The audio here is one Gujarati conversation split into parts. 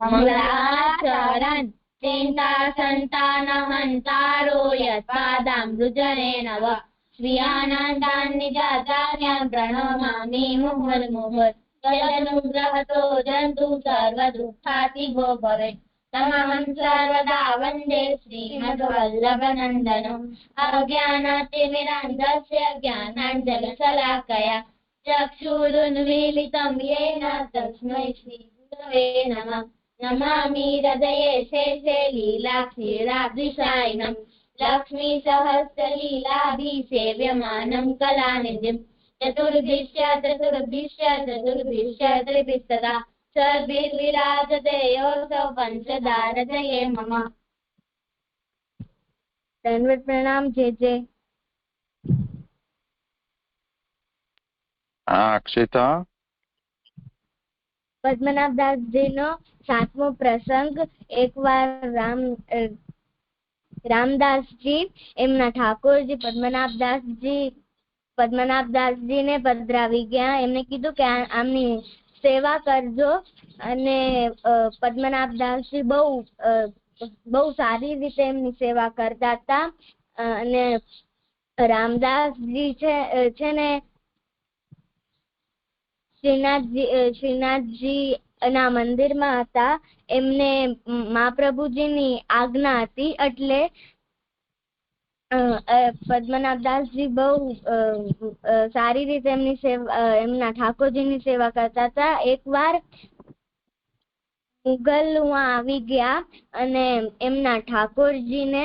મંગલાચરણ ચિંતા સંતાન હંતારો યત્પાદામૃજને નવ શ્રિયાનંદાન્નિજાતાન્યં પ્રણમામિ મુહુર્મુહુર્ તદનુગ્રહતો જંતુ સર્વદુઃખાતિગો ભવે તમહં સર્વદા વંદે શ્રીમદ્વલ્લભનંદનમ અજ્ઞાનતિમિરાન્ધસ્ય જ્ઞાનાંજનશલાકયા ચક્ષુરુન્મીલિतं येन तस्मै श्रीगुरवे नमः नमामि हृदये शेषे लीलाक्षीराब्धिशायिनं लक्ष्मीसहस्रलीलाभिसेव्यमानं कलानिधिं चतुर्भिश्च त्रिभिस्तदा सर्वैर्विराजते योऽसौ पञ्चदारजये मम। दंडवत प्रणाम जे अक्षिता પદ્મનાભદાસજી નો 7મો પ્રસંગ। એકવાર રામદાસજી એમના ઠાકોરજી પદ્મનાભદાસજી ને પધરાવી ગયા। એમને કીધું કે આમની સેવા કરજો અને પદ્મનાભદાસજી બહુ સારી રીતે એમની સેવા કરતા હતા। અને રામદાસજી છે ને શ્રીનાથજી ના મંદિરમાં હતા। એમને મહાપ્રભુજીની આજ્ઞા હતી એટલે પદ્મનાભદાસજી બહુ સારી રીતે એમની સેવા એમના ઠાકોરજીની સેવા કરતા હતા। એકવાર મુગલ આવી ગયા અને એમના ઠાકોરજીને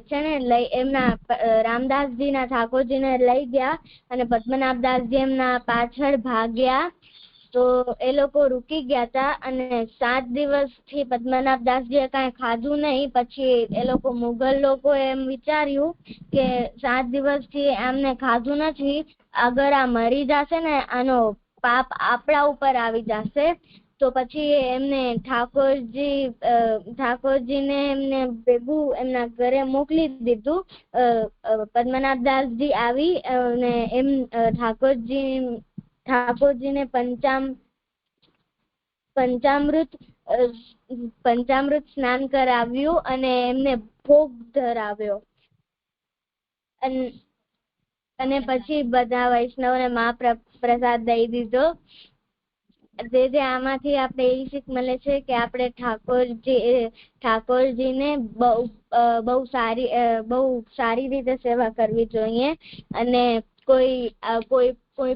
છે ને એમના રામદાસજીના ઠાકોરજીને લઈ ગયા અને પદ્મનાભદાસજી એમના પાછળ ભાગ્યા તો એ લોકો રૂકી ગયા હતા અને 7 દિવસથી પદ્મનાભદાસજીએ કાંઈ ખાધું નહીં। પછી એ લોકો મુગલ લોકો એમ વિચાર્યું કે 7 દિવસથી એમને ખાધું નથી, અગર આ મરી જશે ને આનો પાપ આપણા ઉપર આવી જશે। તો પછી એમને ઠાકોરજીને એમને ભેગું એમના ઘરે મોકલી દીધું। પદ્મનાભદાસજી આવી અને એમ ઠાકોરજીને પંચામૃત સ્નાન કરાવ્યું અને એમને ભોગ ધરાવ્યો અને પછી બધા વૈષ્ણવને મહાપ્રસાદ દઈ દીધો। જે આમાંથી આપણે એ શીખ મળે છે કે આપણે ઠાકોરજીને બહુ સારી રીતે સેવા કરવી જોઈએ અને કોઈ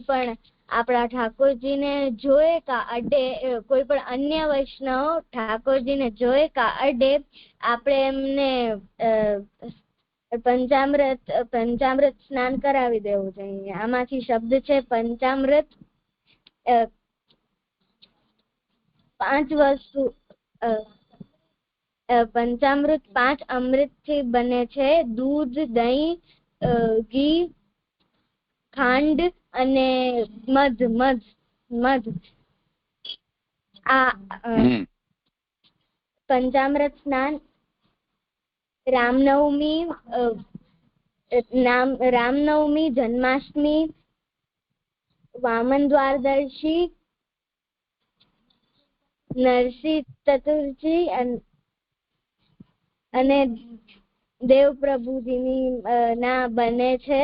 પણ આપણા ઠાકોરજીને જોઈ કા અડે, કોઈ પણ અન્ય વૈષ્ણવ ઠાકોરજીને જોઈ કા અડે આપણે એમને પંચામૃત સ્નાન કરાવી દેવું જોઈએ। આમાંથી શબ્દ છે પંચામૃત। 5 વસ્તુ પંચામૃત 5 અમૃત થી બને છે, દૂધ, દહીં, ઘી, ખાંડ અને મધ। આ પંચામૃત સ્નાન રામનવમી, જન્માષ્ટમી, વામન દ્વારદશી, નરસિંહ ચતુર્થી અને દેવ પ્રભુજીની ના બને છે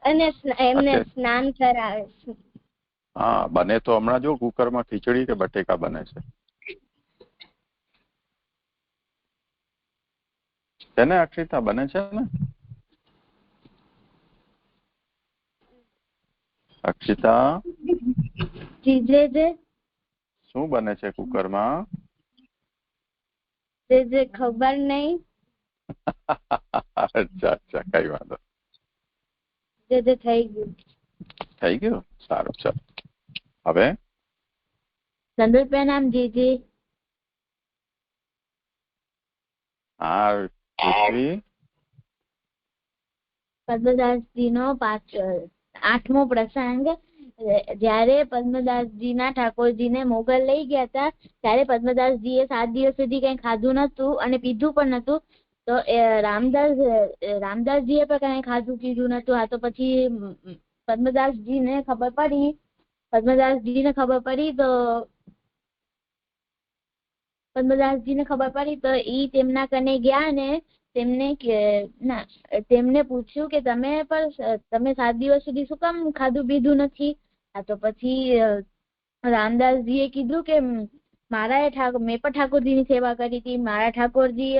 અને એમને સ્નાન કરાવે છે। હા, બને તો હમણાં જો કુકરમાં ખીચડી કે બટેકા બને છે ને અક્ષિતા, બને છે ને અક્ષિતા? શું બને છે કુકરમાં? ખબર નહીં। અચ્છા, કઈ વાંધો। થઈ ગયું, સારું। ચાલો હવે દંડવત પ્રણામ જીજી। હા પૃથ્વી, પદ્મદાસજી નો 8મો પ્રસંગ। જયારે પદ્મદાસજીના ઠાકોરજીને મોગલ લઈ ગયા હતા ત્યારે પદ્મદાસજીએ 7 દિવસ સુધી કઈ ખાધું નતું અને પીધું પણ નતું। તો રામદાસજીએ પણ કઈ ખાધું પીધું નતું। આ તો પછી પદ્મદાસજીને ખબર પડી તો ઈ તેમના કને ગયા ને તેમને પૂછ્યું કે તમે 7 દિવસ સુધી શું કામ ખાધું પીધું નથી? તો પછી રામદાસજીએ કીધું કે મેં પણ ઠાકોરજીની સેવા કરી હતી, મારા ઠાકોરજી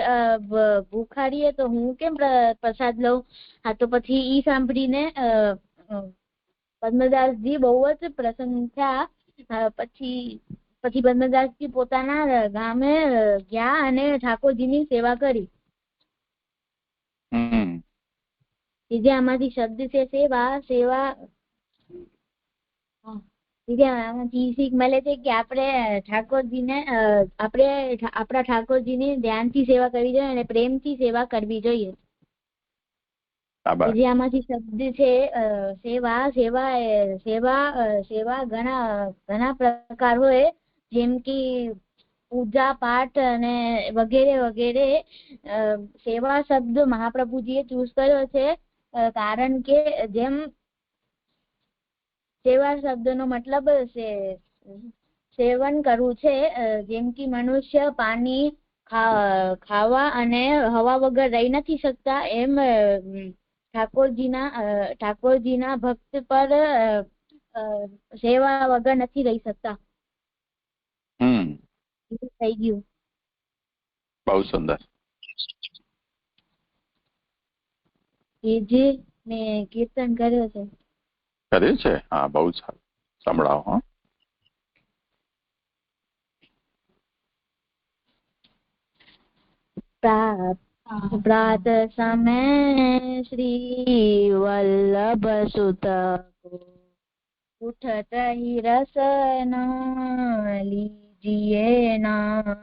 ભૂખા રહીએ તો હું કેમ પ્રસાદ લઉં? તો પછી ઈ સાંભળીને પદ્મદાસજી બહુ જ પ્રસન્ન થયા. પછી પદ્મદાસજી પોતાના ગામે ગયા અને ઠાકોરજીની સેવા કરી. જે આમાંથી શબ્દ છે સેવા આમાંથી શીખ મળે છે કે આપણે આપણા ઠાકોરજીની ધ્યાનથી સેવા કરવી જોઈએ અને પ્રેમથી સેવા કરવી જોઈએ. જે આમાંથી શબ્દ છે સેવા ઘણા પ્રકાર હોય, જેમ કે પૂજા પાઠ અને વગેરે વગેરે. સેવા શબ્દ મહાપ્રભુજીએ ચૂઝ કર્યો છે કારણ કે જેમ સેવા શબ્દનો મતલબ સેવન કરવું છે, જેમ કે મનુષ્ય પાણી ખાવા અને હવા વગર રહી નથી શકતા, એમ ઠાકોરજીના ભક્ત પર સેવા વગર નથી રહી શકતા. થઈ ગયું. બહુ સુંદર. એ જે મેં કીર્તન કર્યું છે. હા, બહુ સારું. સંભળાવો. પ્રાત समय श्री वल्लभ सुत उठत ही रसना लीजिए नाम.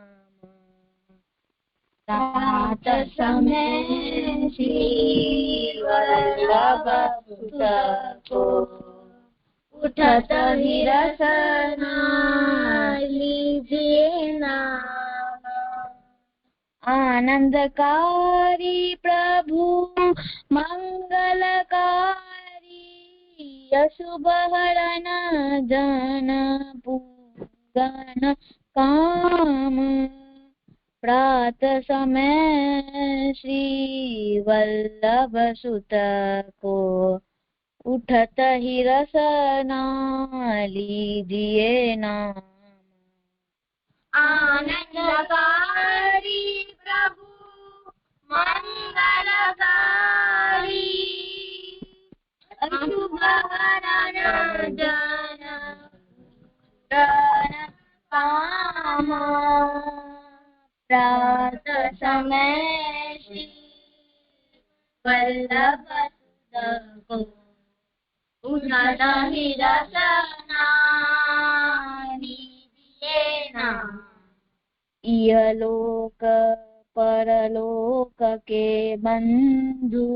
प्रात समय श्री वल्लभ सुत उठत ही रसना लीजिए नाम. आनंदकारी प्रभु मंगलकारी अशुभ हरण जन पूजन काम. प्रात समय श्री वल्लभ सुत को उठत ही रसना लीजिए नाम. आनंदकारी प्रभु मंगलकारी अशुभ हरण जन पूजन काम. प्रात समय श्री वल्लभ सुत को उठत ही रसना लीजिए नाम. इहलोक परलोक के बंधु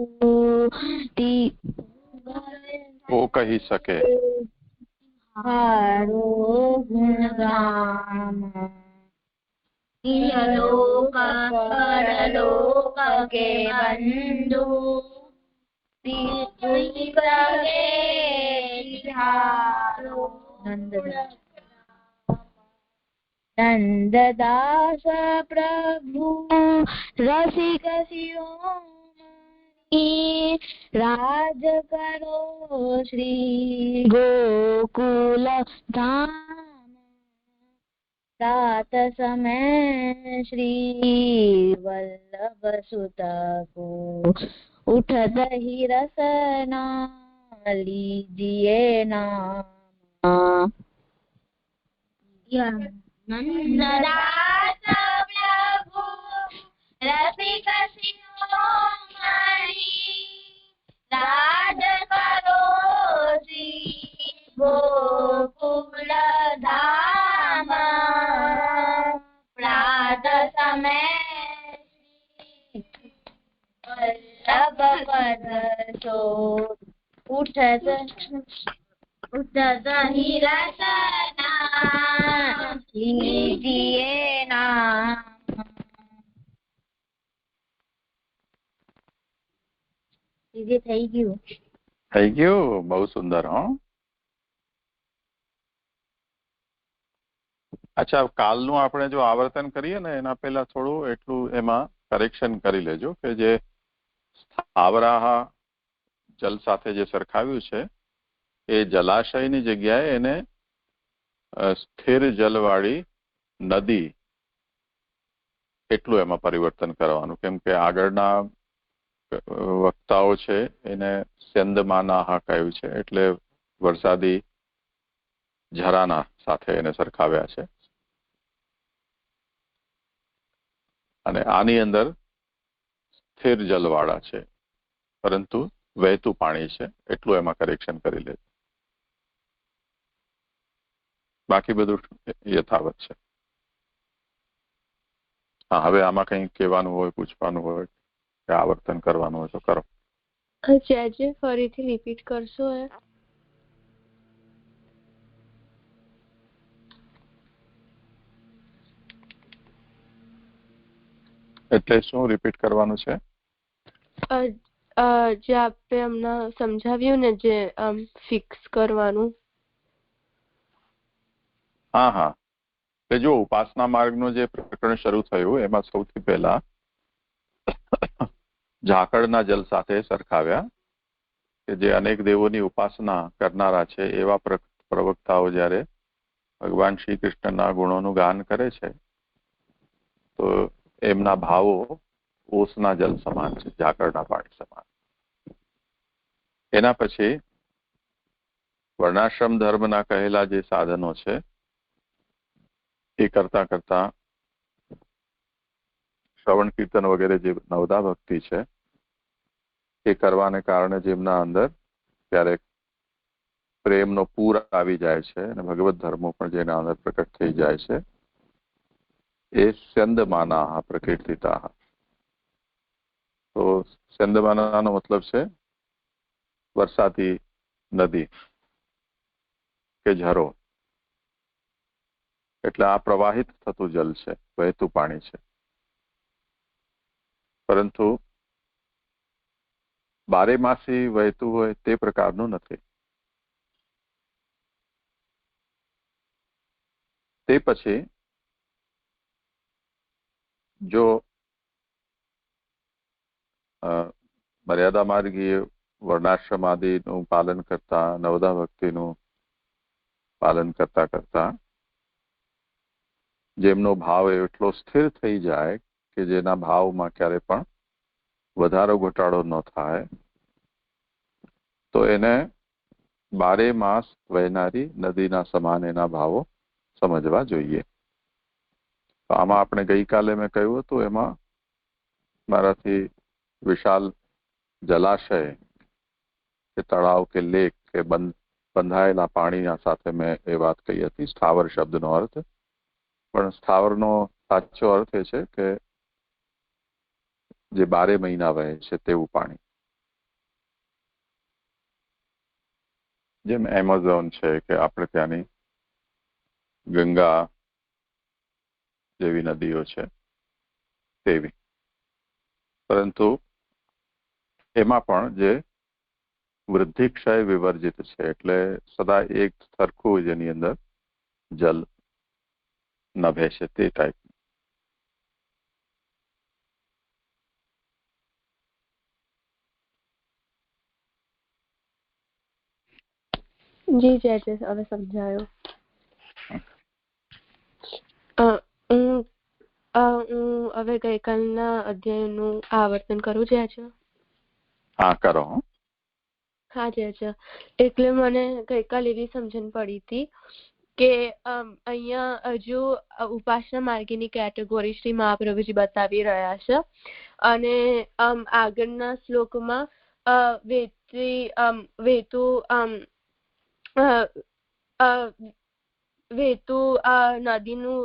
वो कही सके हारो गुणगाम. इहलोक परलोक के बंधु नंददास प्रभु रसिक शिरोमणि राज करो श्री गोकुल धाम. प्रात समय श्री वल्लभ सुत को उठत ही रसना लीजिए नाम. नंददास प्रभु रसिक शिरोमणि राज करो श्री गोकुल धाम. प्रात समय वल्लभ पद सो उठत ही रसना लीजिए नाम. થઈ ગયું. થઈ ગયું, બહુ સુંદર. અચ્છા, કાલનું આપણે જો આવર્તન કરીએ ને એના પહેલા થોડું એટલું એમાં કરેક્શન કરી લેજો કે જે સ્થાવરાહ જલ સાથે જે સરખાવ્યું છે એ જલાશયની જગ્યાએ એને સ્થિર જલવાળી નદી એટલું એમાં પરિવર્તન કરવાનું, કેમ કે આગળના વક્તાઓ છે એને સેંદમાનાહ કહ્યું છે, એટલે વરસાદી ઝરાના સાથે એને સરખાવ્યા છે. અને આની અંદર સ્થિર જલવાળા છે પરંતુ વહેતું પાણી છે, એટલું એમાં કરેક્શન કરી લે. બાકી બધું યથાવત છે. હા, હવે આમાં કંઈ કહેવાનું હોય, પૂછવાનું હોય કે આવર્તન કરવાનું હોય તો કરો. જે ફરીથી રિપીટ કરશો? એટલે શું રિપીટ કરવાનું છે? જે આપણે હમણાં સમજાવ્યું ને, જે ફિક્સ કરવાનું. હા, એટલે જો ઉપાસના માર્ગનું જે પ્રકરણ શરૂ થયું એમાં સૌથી પહેલા ઝાકળના જલ સાથે સરખાવ્યા કે જે અનેક દેવોની ઉપાસના કરનારા છે એવા પ્રવક્તાઓ જ્યારે ભગવાન શ્રી કૃષ્ણના ગુણોનું ગાન કરે છે તો એમના ભાવો ઓસના જલ સમાન છે, ઝાકળના પાણી સમાન. એના પછી વર્ણાશ્રમ ધર્મના કહેલા જે સાધનો છે એ કરતા કરતા શ્રવણ કીર્તન વગેરે જે નવદા ભક્તિ છે એ કરવાને કારણે જેમના અંદર ક્યારેક પ્રેમનો પૂર આવી જાય છે અને ભગવત ધર્મો પણ જેના અંદર પ્રકટ થઈ જાય છે એ સ્યંદમાના પ્રકીર્તિતા. તો સ્યંદમાનાનો મતલબ છે વરસાતી નદી કે ઝરો, એટલે આ પ્રવાહિત થતું જલ છે, વહેતું પાણી છે, પરંતુ બારેમાસી વહેતું હોય તે પ્રકારનું નથી. તે પછી જો મર્યાદા માર્ગીય વર્ણાશ્રમ આદિનું પાલન કરતા, નવદા ભક્તિનું પાલન કરતા કરતા જેમનો ભાવ એટલો સ્થિર થઈ જાય કે જેના ભાવમાં ક્યારે પણ વધારો ઘટાડો ન થાય, તો એને બારે માસ વહેનારી નદીના સમાન એના ભાવો સમજવા જોઈએ. તો આમાં આપણે ગઈકાલે મેં કહ્યું હતું એમાં મારાથી વિશાલ જલાશય કે તળાવ કે લેક કે બંધાયેલા પાણીના સાથે મેં એ વાત કહી હતી. સ્થાવર શબ્દનો અર્થ, પણ સ્થાવરનો સાચો અર્થ એ છે કે જે 12 મહિના વહે છે તેવું પાણી. જેમ એમેઝોન છે કે આપણે ત્યાંની ગંગા જેવી નદીઓ છે તેવી, પરંતુ એમાં પણ જે વૃદ્ધિક્ષય વિવર્જિત છે, એટલે સદા એક સરખું જેની અંદર જલ નભે છે તે ટાઈપ. જી જય જય, હવે સમજાયો. હું હવે ગઈકાલના અધ્યાયનું આવર્તન કરું છે. હા, કરો. હા જય જય. એટલે મને ગઈકાલે એવી સમજણ પડી હતી કે અહીંયા હજુ ઉપાસના માર્ગીની કેટેગોરી શ્રી મહાપ્રભુજી બતાવી રહ્યા છે, અને આગળના શ્લોકમાં નદીનું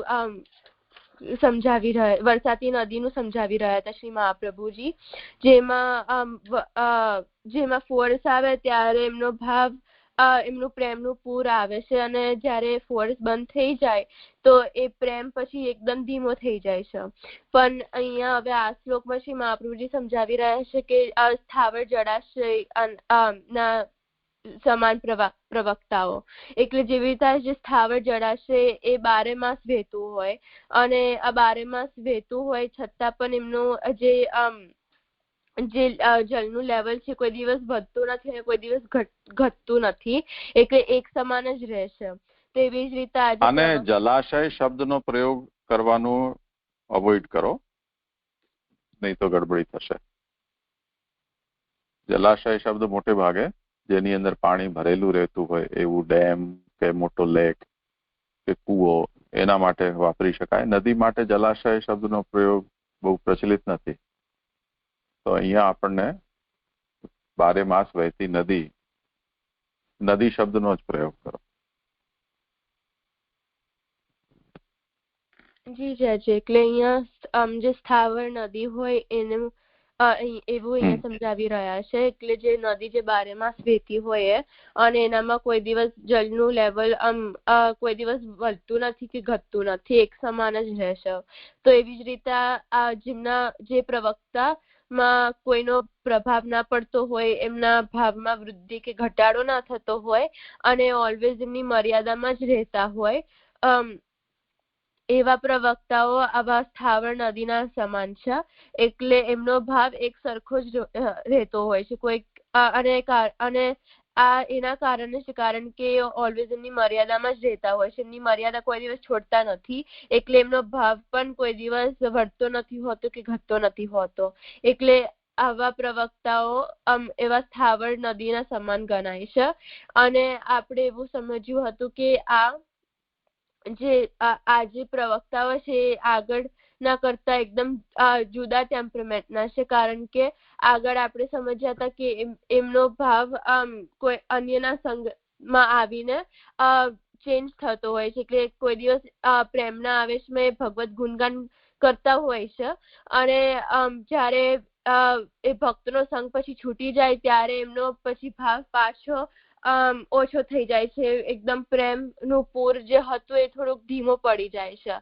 સમજાવી રહ્યા, વરસાતી નદીનું સમજાવી રહ્યા હતા શ્રી મહાપ્રભુજી. જેમાં ફોર્સ આવે ત્યારે એમનો ભાવ, એમનું પ્રેમનું પૂર આવે છે, અને જ્યારે ફોર્સ બંધ થઈ જાય તો એ પ્રેમ પછી એકદમ ધીમો થઈ જાય છે. પણ અહીંયા હવે આ શ્લોકમાં શ્રી મહાપ્રભુજી સમજાવી રહ્યા છે કે સ્થાવર જળાશય ના સમાન પ્રવક્તાઓ. એટલે જેવી રીતે જે સ્થાવર જળાશય એ 12 માસ વહેતું હોય અને આ 12 માસ વહેતું હોય છતાં પણ એમનું જે જળનું લેવલ છે કોઈ દિવસ વધતું નથી અને કોઈ દિવસ ઘટતું નથી, એટલે એક સમાન જ રહેશે. તેવી જ રીતે અને જલાશય શબ્દનો પ્રયોગ કરવાનું અવોઇડ કરો, નહીં તો ગડબડી થશે. જલાશય શબ્દ મોટે ભાગે જેની અંદર પાણી ભરેલું રહેતું હોય એવું ડેમ કે મોટો લેક કે કૂવો એના માટે વાપરી શકાય. નદી માટે જલાશય શબ્દનો પ્રયોગ બહુ પ્રચલિત નથી. તો અહીંયા આપણને 12 માસ વહેતી નદી શબ્દનો જ પ્રયોગ કરો. જી છે. એટલે અહીંયા જે સ્થાવર નદી હોય એનું એવું અહીંયા સમજાવી રહ્યા છે. એટલે જે નદી જે 12 માસ વહેતી હોય અને એનામાં કોઈ દિવસ જળનું લેવલ કોઈ દિવસ વધતું નથી કે ઘટતું નથી, એક સમાન જ રહેશે. તો એવી જ રીતે આ જેમના જે પ્રવક્તામાં કોઈનો પ્રભાવ ના પડતો હોય, એમના ભાવમાં વૃદ્ધિ કે ઘટાડો ના થતો હોય અને ઓલવેઝ એમની મર્યાદામાં જ રહેતા હોય, એવા પ્રવક્તાઓ આવા સ્થાવર નદીના સમાન છે. એટલે એમનો ભાવ એક સરખો જ રહેતો હોય છે. કોઈ અને આ એના કારણે છે, કારણ કે ઓલવેઝ એમની મર્યાદામાં જ રહેતા હોય છે. એમની મર્યાદા કોઈ દિવસ છોડતા નથી, એટલે એમનો ભાવ પણ કોઈ દિવસ વધતો નથી હોતો કે ઘટતો નથી હોતો. એટલે આવા પ્રવક્તાઓ એવા સ્થાવર નદીના સમાન ગણાય છે. અને આપણે એવું સમજ્યું હતું કે આ જે પ્રવક્તાઓ છે આગળ ના કરતા એકદમ જુદા ટેમ્પરમેન્ટના છે, કારણ કે આગળ આપણે સમજ્યા હતા કે એમનો ભાવ કોઈ અન્યના સંગમાં આવીને ચેન્જ થતો હોય છે. એટલે કોઈ દિવસ પ્રેમના આવેશમાં ભગવત ગુણગાન કરતા હોય છે અને જ્યારે એ ભક્તનો સંગ પછી છૂટી જાય ત્યારે એમનો પછી ભાવ પાછો ઓછો થઈ જાય છે. એકદમ પ્રેમનું પૂર જે હતું એ થોડુંક ધીમો પડી જાય છે.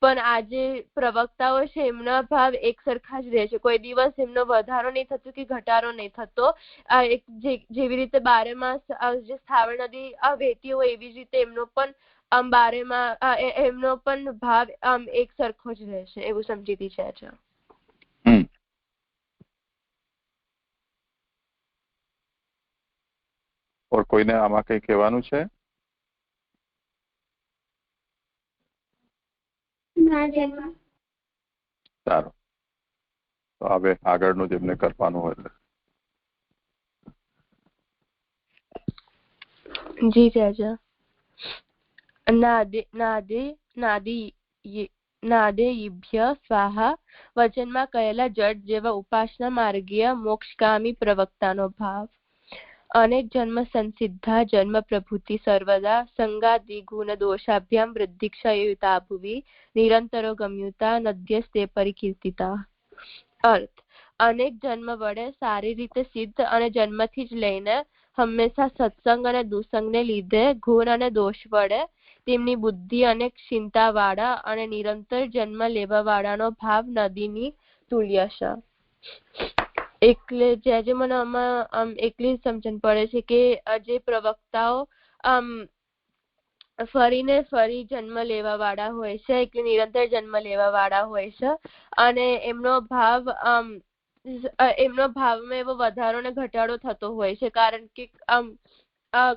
પણ આ જે પ્રવક્તાઓ છે એમના ભાવ એક સરખા જ રહે છે. કોઈ દિવસ એમનો વધારો નહીં થતો કે ઘટાડો નહીં થતો. જેવી રીતે 12 માસ જે સ્થાવર નદી વહેતી હોય એવી જ રીતે એમનો પણ 12 માં એમનો પણ ભાવ એક સરખો જ રહેશે, એવું સમજીતી છે. ઓર કોઈને આમાં કઈ કહેવાનું છે? સારું, તો હવે આગળનું જેમને કરવાનું હોય. જી ચાચા. નાદેયભ્ય સ્વાહા વચનમાં કહેલા જડ જેવા ઉપાસના માર્ગીય મોક્ષગામી પ્રવક્તાનો ભાવ. અનેક જન્મ સંસિદ્ધા જન્મ પ્રભૃતિ સર્વદા સંગાદિ ગુણ દોષાભ્યામ વૃદ્ધિક્ષયુતા ભુવિ નિરંતરો ગમ્યુતા નદ્યસ્તે પરિકીર્તિતા. અર્થ: અનેક જન્મ વડે સારી રીતે સિદ્ધ અને જન્મથી જ લઈને હંમેશા સત્સંગ અને દુસંગને લીધે ગુણ અને દોષ વડે તેમની બુદ્ધિ અને ક્ષીણતાવાળા અને નિરંતર જન્મ લેવાવાળાનો ભાવ નદીની તુલ્ય છે. એટલે જે મને આમાં એટલી સમજણ પડે છે કે જે પ્રવક્તાઓ ફરીને ફરી જન્મ લેવા વાળા હોય છે, એટલે નિરંતર જન્મ લેવા વાળા હોય છે અને એમનો ભાવમાં એવો વધારો ને ઘટાડો થતો હોય છે, કારણ કે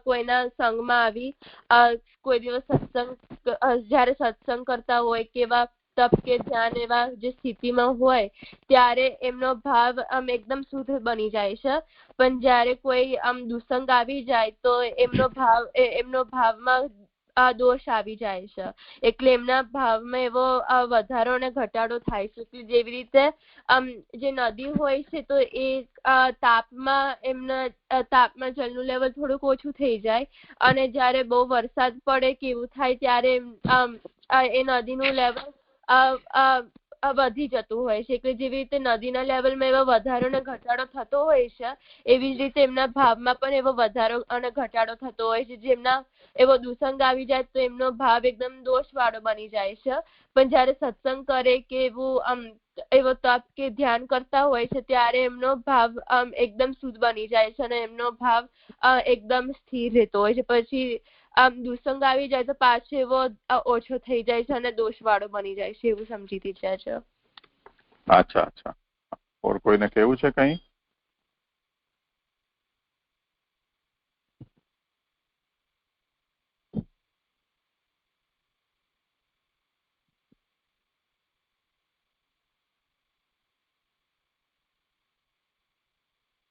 કોઈના સંગમાં આવી કોઈ દિવસ જયારે સત્સંગ કરતા હોય કેવા તપ કે ધ્યાન એવા જે સ્થિતિમાં હોય ત્યારે એમનો ભાવ એકદમ શુદ્ધ બની જાય છે. પણ જયારે કોઈ દુસંગ આવી જાય તો એમનો ભાવમાં દોષ આવી જાય છે, એટલે એમના ભાવમાં એવો વધારો અને ઘટાડો થાય છે. જેવી રીતે જે નદી હોય છે તો એ તાપમાં જળનું લેવલ થોડુંક ઓછું થઈ જાય અને જયારે બહુ વરસાદ પડે કે એવું થાય ત્યારે એ નદીનું લેવલ વધી જતું હોય છે. એટલે જેવી રીતે નદીના લેવલમાં એવો વધારો અને ઘટાડો થતો હોય છે, એવી જ રીતે એમના ભાવમાં પણ એવો વધારો અને ઘટાડો થતો હોય છે. જેમના એવો દુસંગ આવી જાય તો એમનો ભાવ એકદમ દોષવાળો બની જાય છે. પણ જ્યારે સત્સંગ કરે કે એવું એવો તપ કે ધ્યાન કરતા હોય છે ત્યારે એમનો ભાવ એકદમ શુદ્ધ બની જાય છે અને એમનો ભાવ એકદમ સ્થિર રહેતો હોય છે. પછી દુસંગ આવી જાય તો પાછો એવો ઓછો થઈ જાય છે અને દોષવાળો બની જાય છે, એવું સમજી દીધા છે. અચ્છા અચ્છા. और કોઈને કેવું છે કઈ?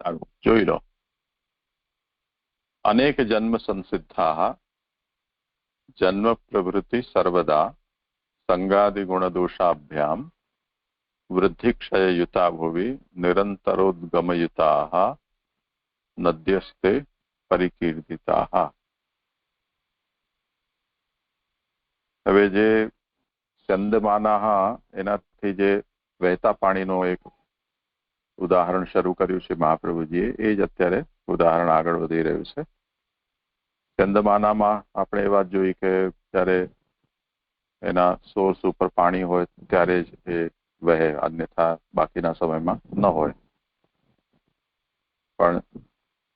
સારું, જોઈ લો. अनेक जन्म संसिद्धा जन्म प्रवृत्ति सर्वदा संगादि गुण दोषाभ्याम वृद्धि क्षय युता भुवि निरंतरोद्गम युता नद्यस्ते परिकीर्तिता. હવે જે ચંદમાના એનાથી જે વહેતા પાણીનો એક ઉદાહરણ શરૂ કર્યું છે મહાપ્રભુજીએ, એ જ અત્યારે ઉદાહરણ આગળ વધી રહ્યું છે. ચંદમાનામાં આપણે એ વાત જોઈ કે જ્યારે એના સોર્સ ઉપર પાણી હોય ત્યારે જ એ વહે, અન્યથા બાકીના સમયમાં ન હોય. પણ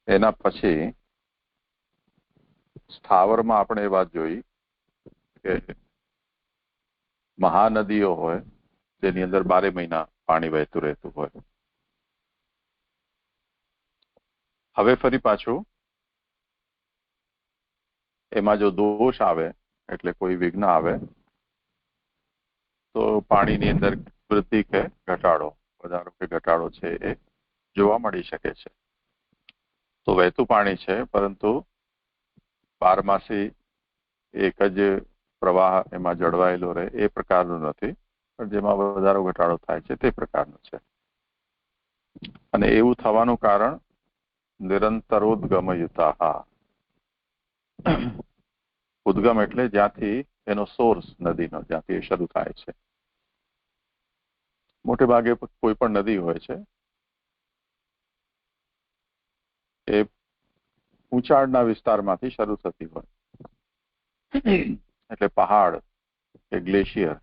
એના પછી સ્થાવરમાં આપણે એ વાત જોઈ કે મહાનદીઓ હોય જેની અંદર 12 મહિના પાણી વહેતું રહેતું હોય. હવે ફરી પાછું એમાં જો દોષ આવે એટલે કોઈ વિઘ્ન આવે તો પાણીની અંદર વૃદ્ધિ કે ઘટાડો, વધારો કે ઘટાડો છે એ જોવા મળી શકે છે. તો વહેતું પાણી છે પરંતુ બારમાસી એક જ પ્રવાહ એમાં જળવાયેલો રહે એ પ્રકારનું નથી, પણ જેમાં વધારો ઘટાડો થાય છે તે પ્રકારનું છે. અને એવું થવાનું કારણ નિરંતરોદ્ગમ યુતા. ઉદ્ગમ એટલે જ્યાંથી એનો સોર્સ નદીનો જ્યાંથી એ શરૂ થાય છે. મોટે ભાગે કોઈ પણ નદી હોય છે એ ઊંચાણના વિસ્તારમાંથી શરૂ થતી હોય. એટલે પહાડ કે ગ્લેશિયર,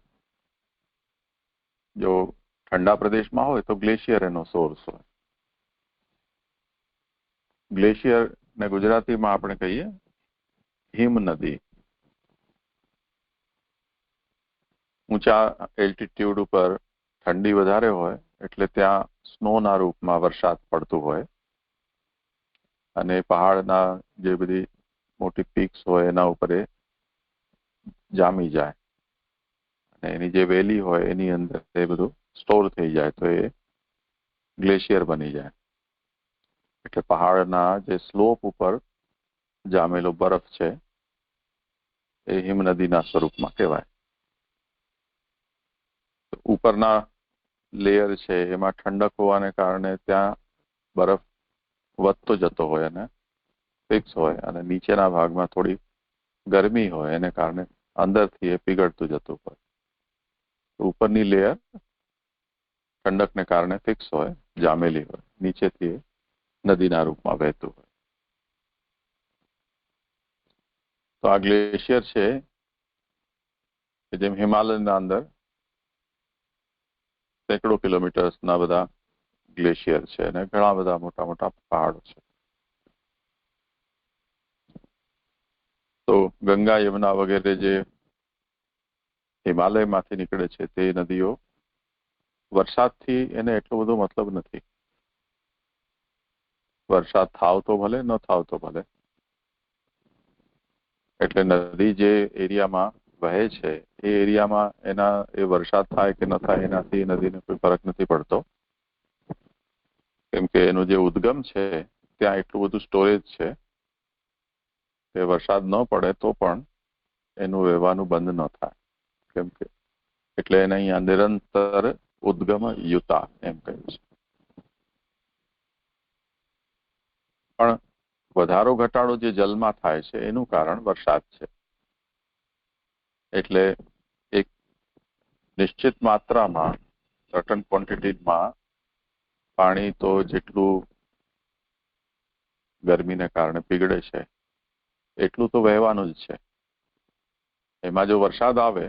જો ઠંડા પ્રદેશમાં હોય તો ગ્લેશિયર એનો સોર્સ હોય. ગ્લેશિયર ને ગુજરાતીમાં આપણે કહીએ હિમ નદી. ઊંચા એલ્ટિટ્યુડ ઉપર ઠંડી વધારે હોય એટલે ત્યાં સ્નોના રૂપમાં વરસાદ પડતું હોય અને પહાડના જે બધી મોટી પીક્સ હોય એના ઉપર એ જામી જાય અને એની જે વેલી હોય એની અંદર એ બધું સ્ટોર થઈ જાય તો એ ગ્લેશિયર બની જાય. એટલે પહાડના જે સ્લોપ ઉપર જામેલો બરફ છે એ હિમનદીના સ્વરૂપમાં કહેવાય. ઉપરના લેયર છે એમાં ઠંડક હોવાને કારણે ત્યાં બરફ વધતો જતો હોય અને ફિક્સ હોય, અને નીચેના ભાગમાં થોડી ગરમી હોય એને કારણે અંદરથી એ પીગળતું જતું હોય. ઉપરની લેયર ઠંડકને કારણે ફિક્સ હોય, જામેલી હોય, નીચેથી એ નદીના રૂપમાં વહેતું હોય. તો આ ગ્લેશિયર છે કે જેમ હિમાલયના અંદર સેંકડો કિલોમીટર્સના બધા ગ્લેશિયર છે અને ઘણા બધા મોટા મોટા પહાડો છે. તો ગંગા, યમુના વગેરે જે હિમાલયમાંથી નીકળે છે તે નદીઓ વરસાદથી એને એટલો બધો મતલબ નથી. વરસાદ થાવ તો ભલે, ન થાવ તો ભલે. એટલે નદી જે એરિયામાં વહે છે એ એરિયામાં એના એ વરસાદ થાય કે ન થાય એનાથી નદીને કોઈ ફરક નથી પડતો, કેમ કે એનું જે ઉદ્ગમ છે ત્યાં એટલું બધું સ્ટોરેજ છે કે વરસાદ ન પડે તો પણ એનું વહેવાનું બંધ ન થાય. કેમ કે એટલે એને અહીંયા નિરંતર ઉદ્ગમ યુતા એમ કહ્યું છે. પણ વધારો ઘટાડો જે જલમાં થાય છે એનું કારણ વરસાદ છે. એટલે એક નિશ્ચિત માત્રામાં સર્ટન ક્વોન્ટિટીમાં પાણી તો જેટલું ગરમીને કારણે પીગળે છે એટલું તો વહેવાનું જ છે. એમાં જો વરસાદ આવે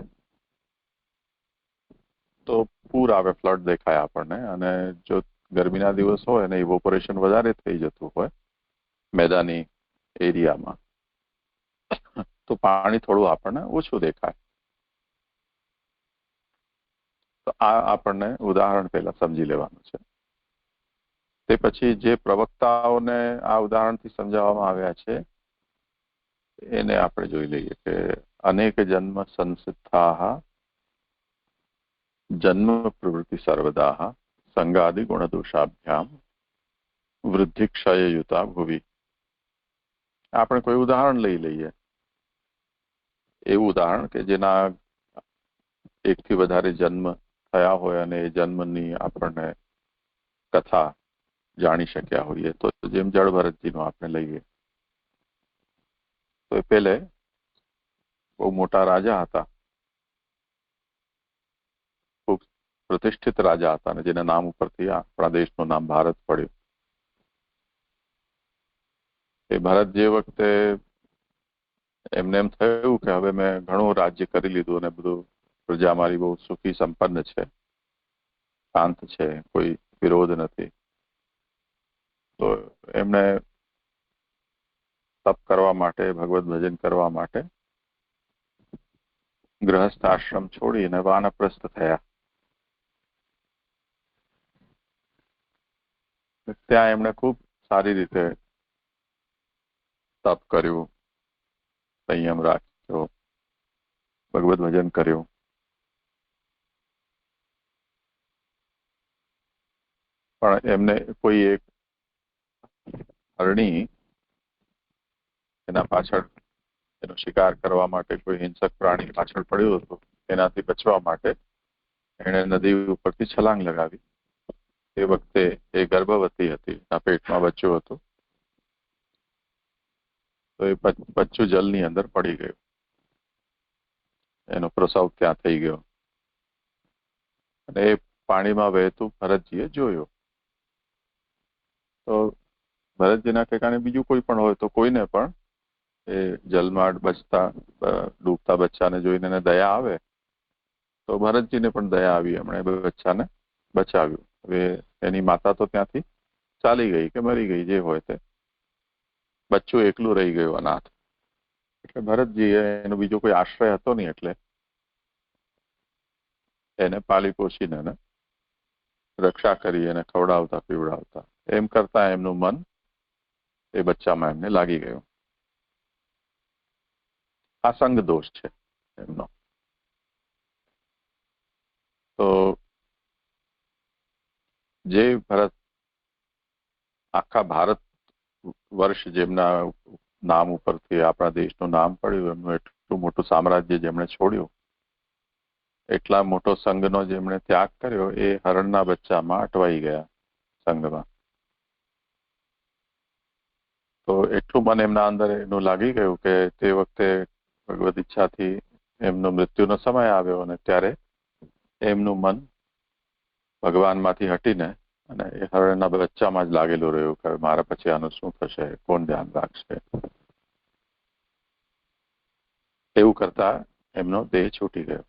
તો પૂર આવે, ફ્લડ દેખાય આપણને. અને જો ગરમીના દિવસ હોય અને ઇવોપોરેશન વધારે થઈ જતું હોય મેદાની એરિયામાં તો પાણી થોડું આપણને ઓછું દેખાય. તો આ આપણને ઉદાહરણ પહેલા સમજી લેવાનું છે. તે પછી જે પ્રવક્તાઓને આ ઉદાહરણથી સમજાવવામાં આવ્યા છે એને આપણે જોઈ લઈએ કે અનેક જન્મ સંસિદ્ધા જન્મ પ્રવૃત્તિ સર્વદા સંગાદિ ગુણદોષાભ્યામ વૃદ્ધિ ક્ષયયુતા ભુવિ. આપણે કોઈ ઉદાહરણ લઈ લઈએ, એવું ઉદાહરણ કે જેના એકથી વધારે જન્મ થયા હોય અને એ જન્મની આપણને કથા જાણી શક્યા હોઈએ. તો જેમ જળ ભરતજીનું આપણે લઈએ તો એ પહેલે બહુ મોટા રાજા હતા, ખૂબ પ્રતિષ્ઠિત રાજા હતા અને જેના નામ ઉપરથી આપણા દેશનું નામ ભારત પડ્યું. એ ભારત જે વખતે એમને એમ થયું કે હવે મેં ઘણું રાજ્ય કરી લીધું અને બધું પ્રજા મારી બહુ સુખી સંપન્ન છે, શાંત છે, કોઈ વિરોધ નથી, તો એમણે તપ કરવા માટે, ભગવત ભજન કરવા માટે ગૃહસ્થ આશ્રમ છોડીને વાનપ્રસ્થ થયા. ત્યાં એમણે ખૂબ સારી રીતે તપ કર્યું, સંયમ રાખ્યો, ભગવત ભજન કર્યું. પણ એમને કોઈ એક હરણી એના પાછળ એનો શિકાર કરવા માટે કોઈ હિંસક પ્રાણી પાછળ પડ્યું હતું. એનાથી બચવા માટે એણે નદી ઉપરથી છલાંગ લગાવી. એ વખતે એ ગર્ભવતી હતી, એના પેટમાં બચ્ચું હતું. તો એ બચ્ચું જલની અંદર પડી ગયું, એનો પ્રસવ ત્યાં થઈ ગયો અને એ પાણીમાં વહેતું ભરતજીએ જોયું. તો ભરતજીના ઠેકાણે બીજું કોઈ પણ હોય તો કોઈને પણ એ જલમાં બચતા ડૂબતા બચ્ચાને જોઈને એને દયા આવે. તો ભરતજીને પણ દયા આવી, એમણે બચ્ચાને બચાવ્યું. હવે એની માતા તો ત્યાંથી ચાલી ગઈ કે મરી ગઈ, જે હોય તે. બચ્ચું એકલું રહી ગયું અનાથ. એટલે ભરતજીએ એનો બીજો કોઈ આશ્રય હતો નહીં, એટલે એને પાલી પોષીને એને રક્ષા કરી, એને ખવડાવતા પીવડાવતા. એમ કરતા એમનું મન એ બચ્ચામાં એમને લાગી ગયું. આ સંગ દોષ છે એમનો. તો જે ભરત આખા ભારત વર્ષ જેમના નામ ઉપરથી આપણા દેશનું નામ પડ્યું, એમનું એટલું મોટું સામ્રાજ્ય જેમણે છોડ્યું, એટલા મોટો સંઘનો જેમણે ત્યાગ કર્યો, એ હરણના બચ્ચામાં અટવાઈ ગયા સંઘમાં. તો એટલું મને એમના અંદર એનું લાગી ગયું કે તે વખતે ભગવદ ઈચ્છાથી એમનો મૃત્યુનો સમય આવ્યો અને ત્યારે એમનું મન ભગવાનમાંથી હટીને અને એ હરણના બચ્ચામાં જ લાગેલું રહ્યું કે મારા પછી આનું શું થશે, કોણ ધ્યાન રાખશે. એવું કરતા એમનો દેહ છૂટી ગયો.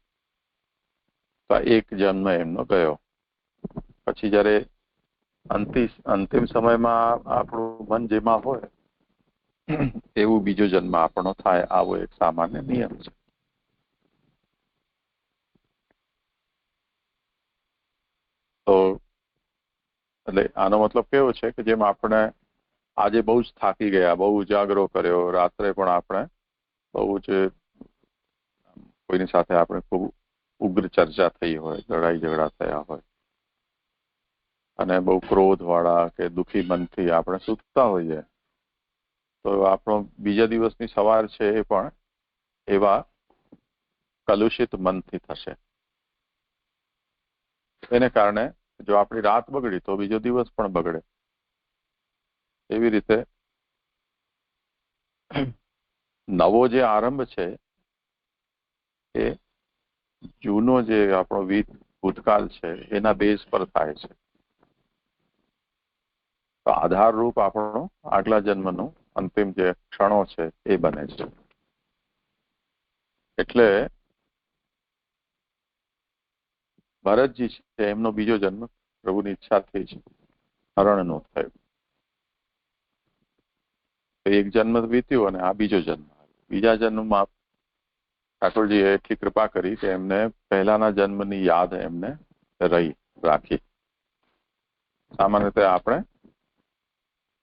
તો એક જન્મ એમનો ગયો. પછી જયારે અંતિમ સમયમાં આપણું મન જેમાં હોય એવું બીજો જન્મ આપણો થાય, આવો એક સામાન્ય નિયમ છે. તો એટલે આનો મતલબ કેવો છે કે જેમ આપણે આજે બહુ જ થાકી ગયા, બહુ ઉજાગરો કર્યો, રાત્રે પણ આપણે બહુ જ કોઈની સાથે આપણે ખૂબ ઉગ્ર ચર્ચા થઈ હોય, લડાઈ ઝઘડા થયા હોય અને બહુ ક્રોધવાળા કે દુઃખી મનથી આપણે સૂતા હોઈએ, તો આપણો બીજા દિવસની સવાર છે એ પણ એવા કલુષિત મનથી થશે. એને કારણે જો આપણી રાત બગડી તો બીજો દિવસ પણ બગડે. એવી રીતે નવો જે આરંભ છે એ જૂનો જે આપણો ભૂતકાળ છે એના બેઝ પર થાય છે. તો આધારરૂપ આપણો આગલા જન્મનું અંતિમ જે ક્ષણો છે એ બને છે. એટલે ભરતજી છે એમનો બીજો જન્મ પ્રભુની ઈચ્છાથી જ હરણનો થયો. એક જન્મ વીત્યો અને આ બીજો જન્મ. બીજા જન્મમાં ઠાકોરજીએ એટલી કૃપા કરી કે એમને પહેલાના જન્મની યાદ એમને રાખી. સામાન્ય રીતે આપણે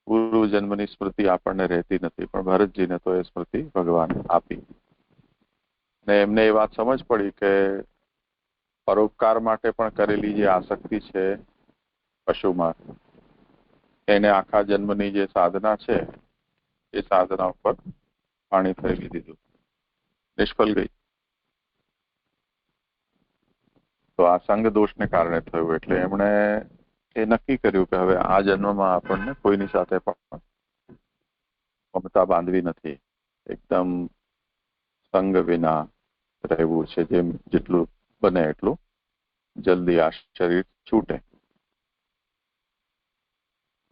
પૂર્વ જન્મની સ્મૃતિ આપણને રહેતી નથી, પણ ભરતજીને તો એ સ્મૃતિ ભગવાને આપી. ને એમને એ વાત સમજ પડી કે પરોપકાર માટે પણ કરેલી જે આસક્તિ છે પશુમાં, એને આખા જન્મની જે સાધના છે એ સાધના ઉપર પાણી ફેરવી દીધું, નિષ્ફળ ગઈ. તો આ સંગ દોષને કારણે થયું. એટલે એમણે એ નક્કી કર્યું કે હવે આ જન્મમાં આપણને કોઈની સાથે પણ મમતા બાંધવી નથી, એકદમ સંગ વિના રહેવું છે. જેટલું બને એટલું જલ્દી આ શરીર છૂટે.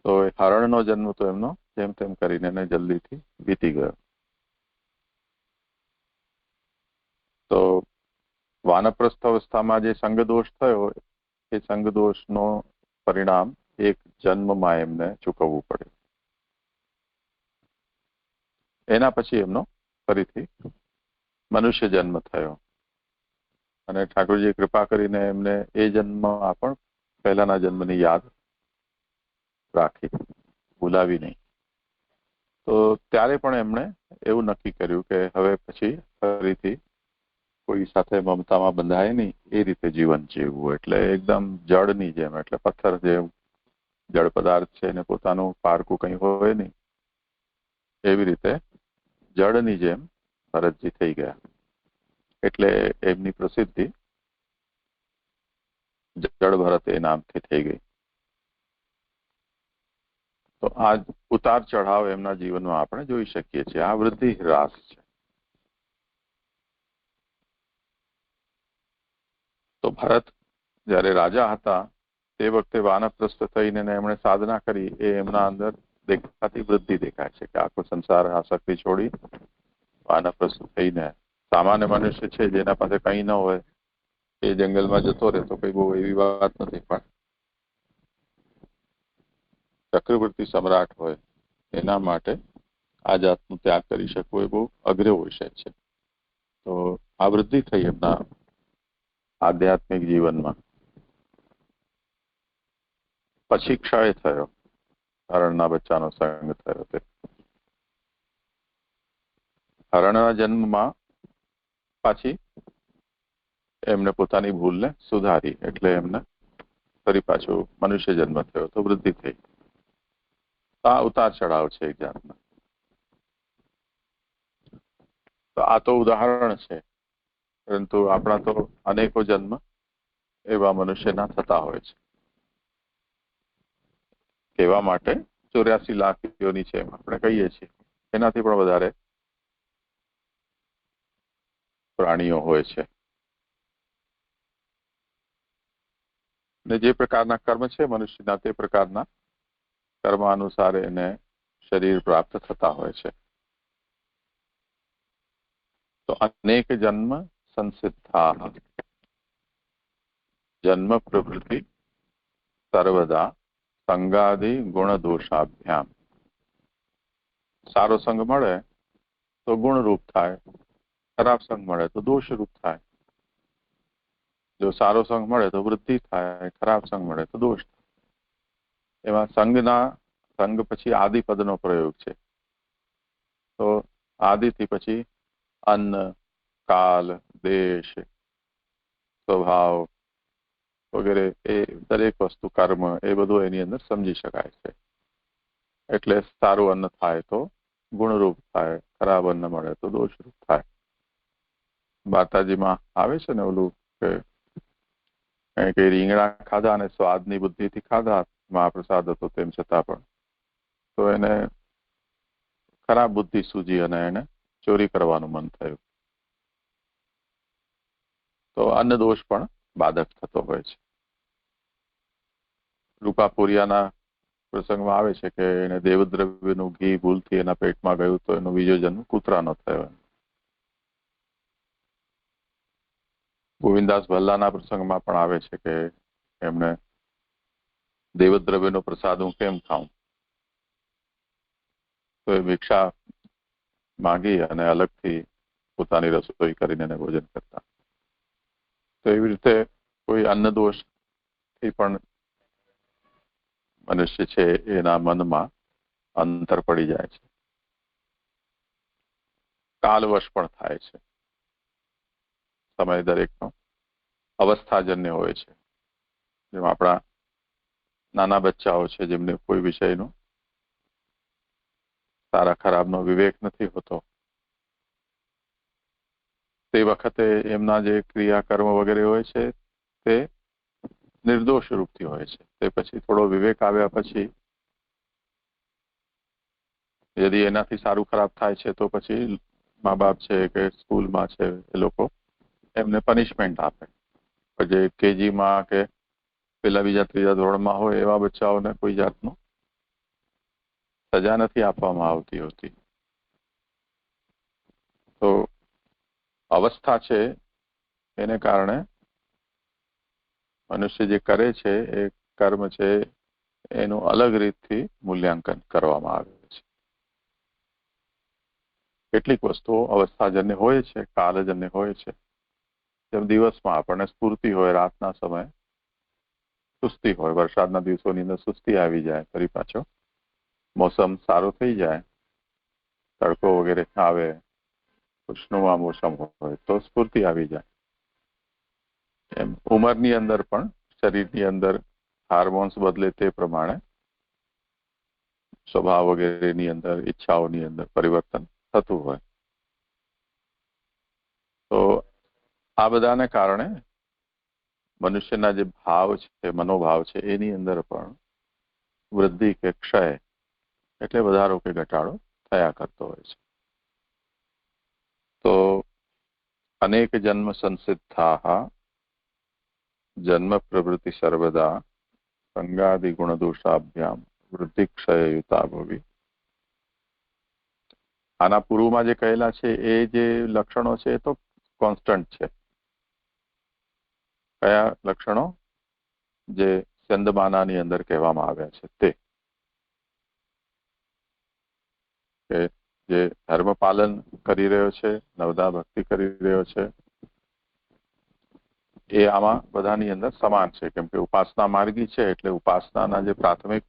તો એ હરણનો જન્મ તો એમનો જેમ તેમ કરીને એને જલ્દીથી વીતી ગયો. તો વાનપ્રસ્થ અવસ્થામાં જે સંગદોષ થયો એ સંગદોષનો પરિણામ એક જન્મમાં એમને ચૂકવવું પડે. એના પછી એમનો ફરીથી મનુષ્ય જન્મ થયો અને ઠાકોરજીએ કૃપા કરીને એમને એ જન્મમાં પણ પહેલાના જન્મની યાદ રાખી, ભૂલાવી નહીં. તો ત્યારે પણ એમણે એવું નક્કી કર્યું કે હવે પછી ફરીથી કોઈ સાથે મમતામાં બંધાય નહીં, એ રીતે જીવન જીવવું. એટલે એકદમ જળની જેમ, એટલે પથ્થર જેમ જળ પદાર્થ છે એને પોતાનું પારકું કંઈ હોય નહીં, એવી રીતે જળની જેમ ભરતજી થઈ ગયા. એટલે એમની પ્રસિદ્ધિ જળ ભરત એ નામથી થઈ ગઈ. તો આ ઉતાર ચઢાવ એમના જીવનમાં આપણે જોઈ શકીએ છીએ. આ વૃદ્ધિ હ્રાસ છે. તો ભરત જયારે રાજા હતા તે વખતે વાનપ્રસ્થ થઈને એમણે સાધના કરી, એ એમના અંદર દેખાતી વૃદ્ધિ દેખાય છે કે આખો સંસાર આસક્તિ છોડી વાનપ્રસ્થ થઈને સામાન્ય મનુષ્ય છે જેના પાસે કંઈ ન હોય એ જંગલમાં જતો રહે તો કઈ બહુ એવી વાત નથી, પણ ચક્રવર્તી સમ્રાટ હોય એના માટે આ જાતનું ત્યાગ કરી શકવો એ બહુ અઘરો વિષય છે. તો આ વૃદ્ધિ થઈ એમના આધ્યાત્મિક જીવનમાં. પછી ક્ષય થયો, હરણના બચ્ચાનો સંગ થયો. તે હરણના જન્મમાં પાછી એમને પોતાની ભૂલને સુધારી, એટલે એમને ફરી પાછું મનુષ્ય જન્મ થયો, તો વૃદ્ધિ થઈ. આ ઉતાર ચઢાવ છે એક જાતના. તો આ તો ઉદાહરણ છે, પરંતુ આપણા તો અનેકો જન્મ એવા મનુષ્યના થતા હોય છે. કહેવા માટે 84 લાખ યોની છે એમ આપણે કહીએ છીએ, એનાથી પણ વધારે પ્રાણીઓ હોય છે. ને જે પ્રકારના કર્મ છે મનુષ્યના, તે પ્રકારના કર્મ અનુસાર એને શરીર પ્રાપ્ત થતા હોય છે. તો અનેક જન્મ સંસિદ્ધા જન્મ પ્રવૃત્તિ સર્વદા સંગાદિ ગુણ દોષાભ્યામ. સારો સંગ મળે તો ગુણરૂપ થાય, ખરાબ સંગ મળે તો દોષરૂપ થાય. જો સારો સંગ મળે તો વૃદ્ધિ થાય, ખરાબ સંગ મળે તો દોષ થાય. એમાં સંગ પછી આદિપદનો પ્રયોગ છે. તો આદિથી પછી અન્ન, કાલ, દેશ, સ્વભાવ વગેરે એ દરેક વસ્તુ, કર્મ, એ બધું એની અંદર સમજી શકાય છે. એટલે સારું અન્ન થાય તો ગુણરૂપ થાય, ખરાબ અન્ન મળે તો દોષરૂપ થાય. માતાજીમાં આવે છે ને ઓલું કે રીંગણા ખાધા અને સ્વાદની બુદ્ધિથી ખાધા, મહાપ્રસાદ હતો તેમ છતાં પણ, તો એને ખરાબ બુદ્ધિ સૂજી અને એને ચોરી કરવાનું મન થયું. તો અન્ન દોષ પણ બાધક થતો હોય છે. રૂપાપુરિયાના પ્રસંગમાં આવે છે કે એને દેવદ્રવ્યનું ઘી ભૂલથી એના પેટમાં ગયું તો એનો બીજો જન્મ કૂતરાનો થયો. ગોવિંદાસ ભલ્લાના પ્રસંગમાં પણ આવે છે કે એમને દેવદ્રવ્યનો પ્રસાદ હું કેમ ખાઉં, તો એ ભિક્ષા માંગી અને અલગથી પોતાની રસોઈ કરીને એને ભોજન કરતા. તો એવી રીતે કોઈ અન્ન દોષથી પણ મનુષ્ય છે એના મનમાં અંતર પડી જાય છે. કાલવશ પણ થાય છે. સમય દરેકનો અવસ્થાજન્ય હોય છે. જેમ આપણા નાના બચ્ચાઓ છે જેમને કોઈ વિષયનો સારા ખરાબનો વિવેક નથી હોતો, તે વખતે એમના જે ક્રિયાકર્મ વગેરે હોય છે તે નિર્દોષ રૂપથી હોય છે. તે પછી થોડો વિવેક આવ્યા પછી યદિ એનાથી સારું ખરાબ થાય છે તો પછી મા બાપ છે કે સ્કૂલમાં છે એ લોકો એમને પનિશમેન્ટ આપે. જે કેજીમાં કે પેલા બીજા ત્રીજા ધોરણમાં હોય એવા બચ્ચાઓને કોઈ જાતનું સજા નથી આપવામાં આવતી હોતી. તો અવસ્થા છે એને કારણે મનુષ્ય જે કરે છે એ કર્મ છે એનું અલગ રીતથી મૂલ્યાંકન કરવામાં આવે છે. કેટલીક વસ્તુઓ અવસ્થાજન્ય હોય છે, કાલજન્ય હોય છે. જેમ દિવસમાં આપણને સ્ફૂર્તિ હોય, રાતના સમયે સુસ્તી હોય. વરસાદના દિવસોની અંદર સુસ્તી આવી જાય, ફરી પાછો મોસમ સારો થઈ જાય, તડકો વગેરે આવે, ખુશનુમા મોસમ હોય તો સ્ફૂર્તિ આવી જાય. એમ ઉંમરની અંદર પણ શરીરની અંદર હાર્મોન્સ બદલે તે પ્રમાણે સ્વભાવ વગેરેની અંદર, ઈચ્છાઓની અંદર પરિવર્તન થતું હોય. તો આ બધાને કારણે મનુષ્યના જે ભાવ છે, મનોભાવ છે, એની અંદર પણ વૃદ્ધિ કે ક્ષય એટલે વધારો કે ઘટાડો થયા કરતો હોય છે. તો અનેક જન્મ સંસિદ્ધા જન્મ પ્રવૃત્તિ સર્વદા સંગાદિ ગુણ દોષાભ્યામ વૃદ્ધિ ક્ષયયુતા ભવી. આના પૂર્વમાં જે કહેલા છે એ જે લક્ષણો છે એ તો કોન્સ્ટન્ટ છે. કયા લક્ષણો? જે સ્કંદમાનાની અંદર કહેવામાં આવ્યા છે તે, કે જે ધર્મ પાલન કરી રહ્યો છે, નવદા ભક્તિ કરી રહ્યો છે, એ આમાં બધાની અંદર સમાન છે. કેમ કે ઉપાસના માર્ગી છે એટલે ઉપાસનાના જે પ્રાથમિક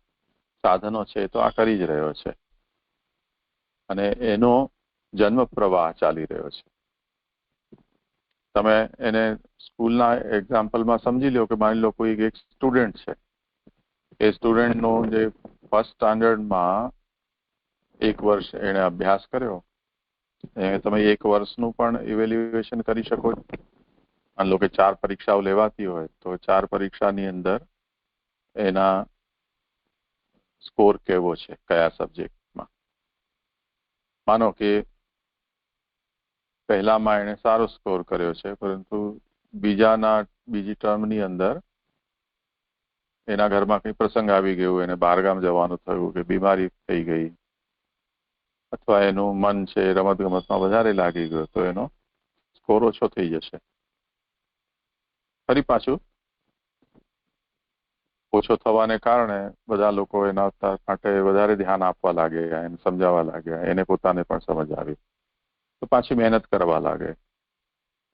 સાધનો છે એ તો આ કરી જ રહ્યો છે અને એનો જન્મ પ્રવાહ ચાલી રહ્યો છે. તમે એને સ્કૂલના એક્ઝામ્પલમાં સમજી લો કે માની લો કોઈ એક સ્ટુડન્ટ છે. એ સ્ટુડન્ટનો જે ફર્સ્ટ સ્ટાન્ડર્ડમાં એક વર્ષ એને અભ્યાસ કર્યો, તમે એક વર્ષનું પણ ઇવેલ્યુએશન કરી શકો છો. માની લો કે 4 પરીક્ષાઓ લેવાતી હોય તો 4 પરીક્ષાની અંદર એના સ્કોર કેવો છે, કયા સબ્જેક્ટમાં. માનો કે પહેલામાં એણે સારો સ્કોર કર્યો છે, પરંતુ બીજી ટર્મની અંદર એના ઘરમાં કંઈ પ્રસંગ આવી ગયો, એને બહારગામ જવાનું થયું કે બીમારી થઈ ગઈ, અથવા એનું મન છે રમતગમતમાં વધારે લાગી ગયો તો એનો સ્કોર ઓછો થઈ જશે. ફરી પાછું ઓછો થવાને કારણે બધા લોકો એના માટે વધારે ધ્યાન આપવા લાગ્યા, એને સમજાવવા લાગ્યા, એને પોતાને પણ સમજ આવી તો પાછી મહેનત કરવા લાગે,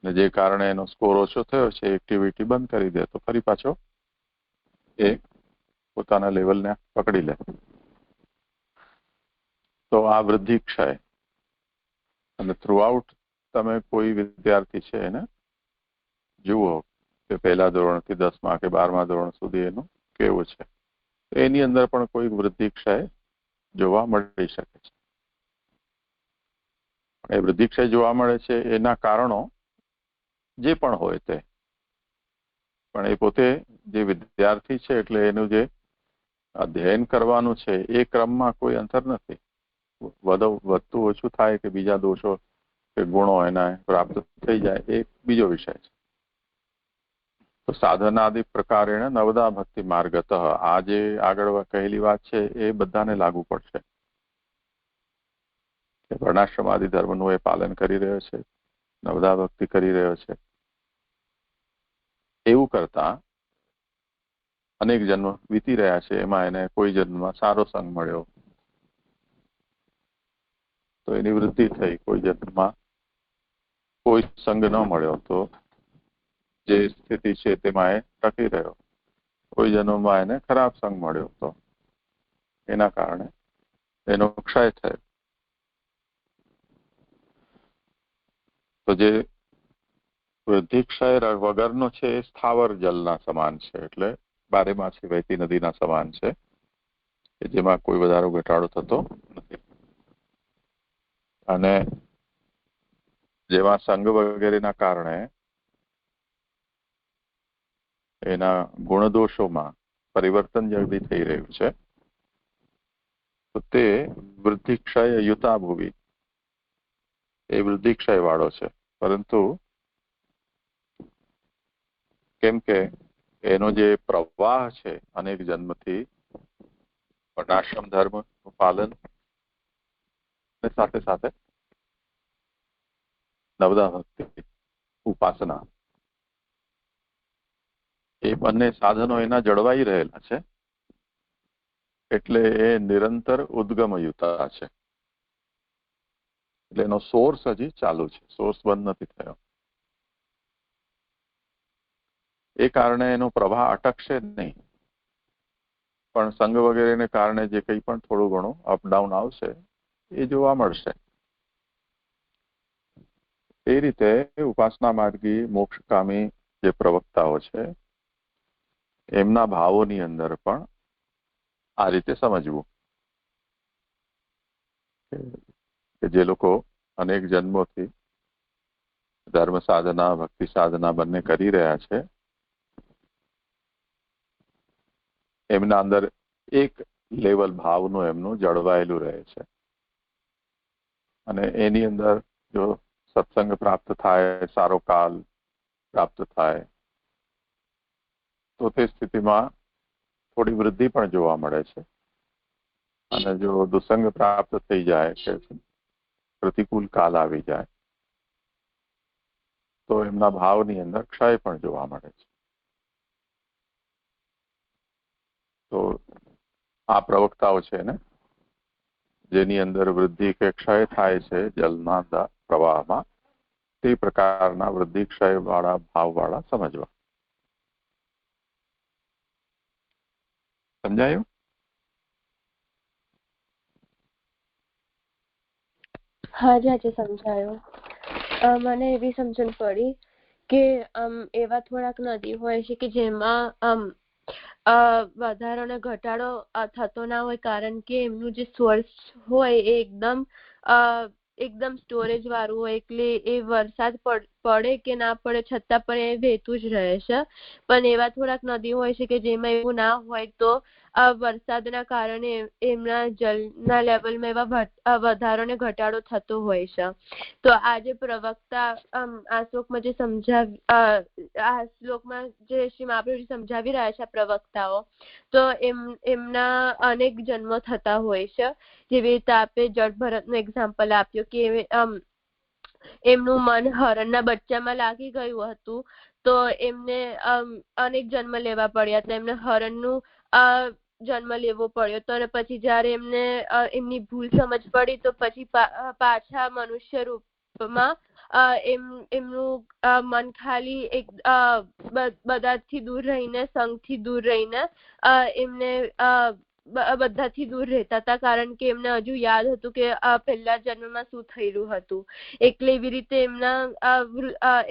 અને જે કારણે એનો સ્કોર ઓછો થયો છે, એક્ટિવિટી બંધ કરી દે તો ફરી પાછો એ પોતાના લેવલને પકડી લે. તો આ વૃદ્ધિ ક્ષય. અને થ્રુઆઉટ તમે કોઈ વિદ્યાર્થી છે એને જુઓ કે પહેલા ધોરણથી 10મા કે 12મા ધોરણ સુધી એનું કેવું છે, એની અંદર પણ કોઈ વૃદ્ધિ ક્ષય જોવા મળી શકે છે. એ વૃદ્ધિ ક્ષય જોવા મળે છે એના કારણો જે પણ હોય તે, પણ એ પોતે જે વિદ્યાર્થી છે એટલે એનું જે અધ્યયન કરવાનું છે એ ક્રમમાં કોઈ અંતર નથી. વધતું ઓછું થાય કે બીજા દોષો કે ગુણો એના પ્રાપ્ત થઈ જાય એ બીજો વિષય છે. તો સાધનાદિ પ્રકારેણ નવદા ભક્તિ માર્ગતઃ, આ જે આગળ કહેલી વાત છે એ બધાને લાગુ પડશે. વર્ણાશ્રમાદિ ધર્મનું એ પાલન કરી રહ્યો છે, નવદા ભક્તિ કરી રહ્યો છે. એવું કરતા અનેક જન્મ વીતી રહ્યા છે, એમાં એને કોઈ જન્મમાં સારો સંગ મળ્યો તો એની વૃદ્ધિ થઈ, કોઈ જન્મમાં કોઈ સંગ ન મળ્યો તો જે સ્થિતિ છે તેમાં એ ટકી રહ્યો, કોઈ જન્મમાં એને ખરાબ સંગ મળ્યો તો એના કારણે એનો ક્ષય થયો. તો જે વૃદ્ધિક્ષય વગરનો છે એ સ્થાવર જલના સમાન છે, એટલે બારેમાસી વહેતી નદીના સમાન છે, જેમાં કોઈ વધારો ઘટાડો થતો નથી. અને જેમાં સંગ વગેરેના કારણે એના ગુણદોષોમાં પરિવર્તન જલ્દી થઈ રહ્યું છે, તો તે વૃદ્ધિક્ષય યુતા ભૂવિ, એ વૃદ્ધિક્ષય વાળો છે. પરંતુ કેમ કે એનો જે પ્રવાહ છે અનેક જન્મથી વર્ણાશ્રમ ધર્મ પાલન સાથે સાથે નવદા ભક્તિ ઉપાસના, એ બંને સાધનો એના જળવાઈ રહેલા છે, એટલે એ નિરંતર ઉદ્ગમયુતા છે. એટલે એનો સોર્સ હજી ચાલુ છે, સોર્સ બંધ નથી થયો. એ કારણે એનો પ્રવાહ અટકશે નહીં, પણ સંગ વગેરેને કારણે જે કંઈ પણ થોડું ઘણું અપડાઉન આવશે એ જોવા મળશે. એ રીતે ઉપાસના માર્ગી મોક્ષકામી જે પ્રવક્તાઓ છે એમના ભાવોની અંદર પણ આ રીતે સમજવું કે જે લોકો અનેક જન્મોથી ધર્મ સાધના ભક્તિ સાધના બંને કરી રહ્યા છે, એમના અંદર એક લેવલ ભાવનું એમનું જળવાયેલું રહે છે. અને એની અંદર જો સત્સંગ પ્રાપ્ત થાય, સારો કાલ પ્રાપ્ત થાય, તો તે સ્થિતિમાં થોડી વૃદ્ધિ પણ જોવા મળે છે. અને જો દુસંગ પ્રાપ્ત થઈ જાય કે પ્રતિકૂળ કાલ આવી જાય તો એમના ભાવની અંદર ક્ષય પણ જોવા મળે છે. તો આ પ્રવક્તાઓ છે ને, જેની અંદર વૃદ્ધિ કે ક્ષય થાય છે જલના પ્રવાહમાં, તે પ્રકારના વૃદ્ધિ ક્ષય વાળા ભાવ વાળા સમજવા. સમજાયું? હા જી સમજાયું. મને એવી સમજણ પડી કે એવા થોડાક નદી હોય છે કે જેમાં વધારો અને ઘટાડો થતો ના હોય, કારણ કે એમનું જે સોર્સ હોય એ એકદમ સ્ટોરેજ વાળું હોય, એટલે એ વરસાદ પડે કે ના પડે છતાં પણ એ વહેતું જ રહે છે. પણ એવા થોડાક નદી હોય છે કે જેમાં એવું ના હોય, તો વરસાદના કારણે એમના જલના લેવલમાં એવા વધારો અને ઘટાડો થતો હોય છે. તો આ જે પ્રવક્તા આ શ્લોકમાં જે આ શ્લોકમાં જે શ્રી મહાપ્રભુજી સમજાવી રહ્યા છે પ્રવક્તાઓ, તો એમના અનેક જન્મો થતા હોય છે. જેવી રીતે આપે જળ ભરતનું એક્ઝામ્પલ આપ્યું કે એમનું મન હરણના બચ્ચામાં લાગી ગયું હતું, તો એમને અનેક જન્મ લેવા પડ્યા હતા. એમને હરણનું જન્મ લેવો પડ્યો તો, અને પછી જયારે એમની ભૂલ સમજ પડી તો પછી પાછા મનુષ્ય રૂપમાં એમનું મન ખાલી બધાથી દૂર રહીને, સંઘથી દૂર રહીને એમને બધાથી દૂર રહેતા હતા, કારણ કે એમને હજુ યાદ હતું કે પહેલા જન્મમાં શું થયેલું હતું. એટલે એવી રીતે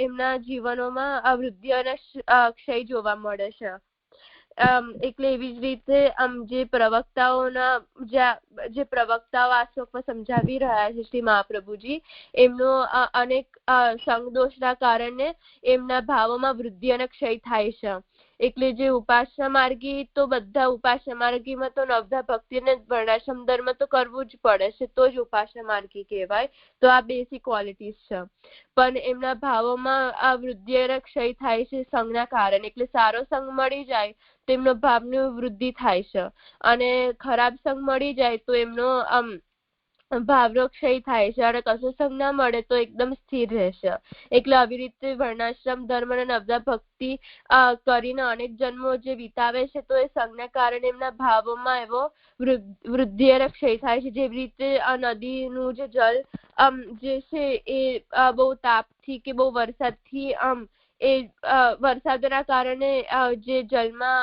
એમના જીવનોમાં વૃદ્ધિ અને ક્ષય જોવા મળે છે. એટલે એવી જ રીતે જે પ્રવક્તાઓ આ શ્લોકમાં સમજાવી રહ્યા છે શ્રી મહાપ્રભુજી, એમનો અનેક સંગ દોષના કારણે એમના ભાવોમાં વૃદ્ધિ અને ક્ષય થાય છે. એટલે જે ઉપાસના માર્ગી તો બધા ઉપાસના માર્ગીમાં તો નવધા ભક્તિ અને વર્ણાશ્રમ ધર્મ તો કરવું જ પડે છે, તો જ ઉપાસના માર્ગી કહેવાય. તો આ બેસિક ક્વોલિટીઝ છે. પણ એમના ભાવોમાં આ વૃદ્ધિ અને ક્ષય થાય છે સંગના કારણે. એટલે સારો સંગ મળી જાય તો એમનો ભાવની વૃદ્ધિ થાય છે, અને ખરાબ સંગ મળી જાય તો એમનો ભાવનો ક્ષય થાય છે, અને કશો સંગ ના મળે તો એકદમ સ્થિર રહેશે. એટલે આવી રીતે વર્ણાશ્રમ ધર્મ અને નવધા ભક્તિ કરીને અનેક જન્મો જે વિતાવે છે, તો એ સંગના કારણે એમના ભાવોમાં એવો વૃદ્ધિ અને ક્ષય થાય છે. જેવી રીતે આ નદીનું જે જલ જે છે એ બહુ તાપથી કે બહુ વરસાદથી એ વરસાદના કારણે જે જલમાં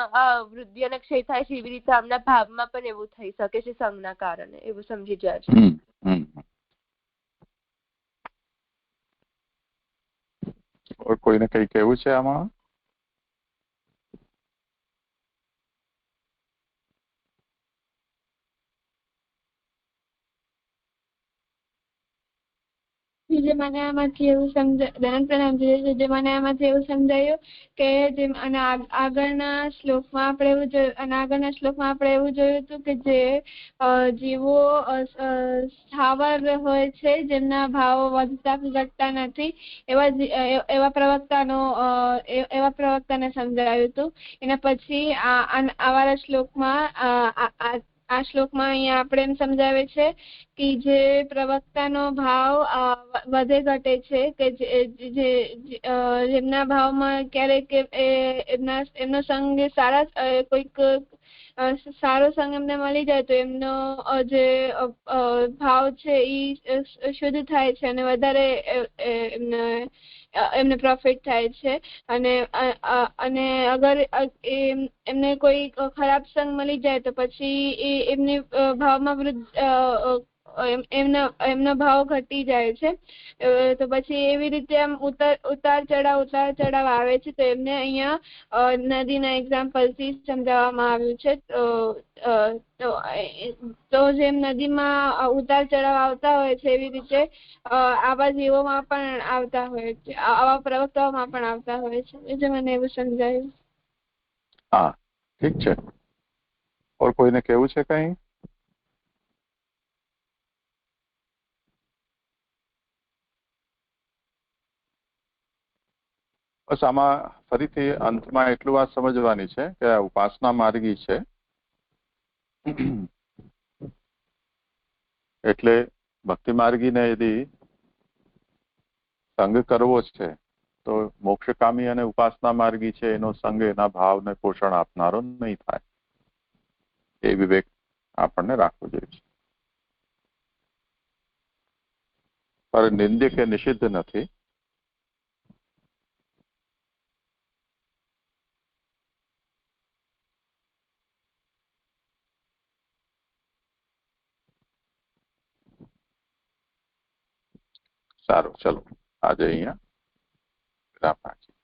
વૃદ્ધિ અને ક્ષય થાય છે, એવી રીતે આમના ભાવમાં પણ એવું થઈ શકે છે સંગના કારણે. એવું સમજી જાય. કોઈને કઈ કહેવું છે આમાં? જે મને આમાંથી એવું સમજાયું કે જેમ અને આગળના શ્લોકમાં આપણે એવું જોયું હતું કે જે જીવો સ્થાવર હોય છે, જેમના ભાવો વધતા ઘટતા નથી, એવા પ્રવક્તાને સમજાયું હતું. એના પછી આવાળા શ્લોકમાં આ શ્લોકમાં અહીંયા આપણે એમ સમજાવે છે કે જે પ્રવક્તાનો ભાવ વધે ઘટે છે, કે જેમના ભાવમાં ક્યારેક એમનો સંગ કોઈક સારો સંગ એમને મળી જાય તો એમનો જે ભાવ છે એ શુદ્ધ થાય છે, અને વધારે એમને પ્રોફિટ થાય છે. અને અગર એમને કોઈ ખરાબ સંગ મળી જાય તો પછી એમની ભાવમાં એમનો ભાવ ઘટી જાય છે. તો પછી એવી રીતે આમ ઉતાર ચઢાવ આવે છે. તો એમને અહીંયા નદીના એક્ઝામ્પલથી સમજાવવામાં આવ્યું છે. તો જેમ નદીમાં ઉતાર ચઢાવ આવતા હોય છે, એવી રીતે આવા જીવોમાં પણ આવતા હોય છે, આવા પ્રવક્તાઓમાં પણ આવતા હોય છે. એ જે મને એવું સમજાયું. હા, ઠીક છે. ઓર કોઈને કેવું છે કઈ? બસ આમાં ફરીથી અંતમાં એટલું વાત સમજવાની છે કે આ ઉપાસના માર્ગી છે, એટલે ભક્તિ માર્ગીને યદી સંગ કરવો છે તો મોક્ષકામી અને ઉપાસના માર્ગી છે એનો સંગ એના ભાવને પોષણ આપનારો નહીં થાય. એ વિવેક આપણને રાખવો જોઈએ. પર નિંદ્ય કે નિષિદ્ધ નથી. સારું, ચલો આજે અહીંયા વિરામ રાખીએ.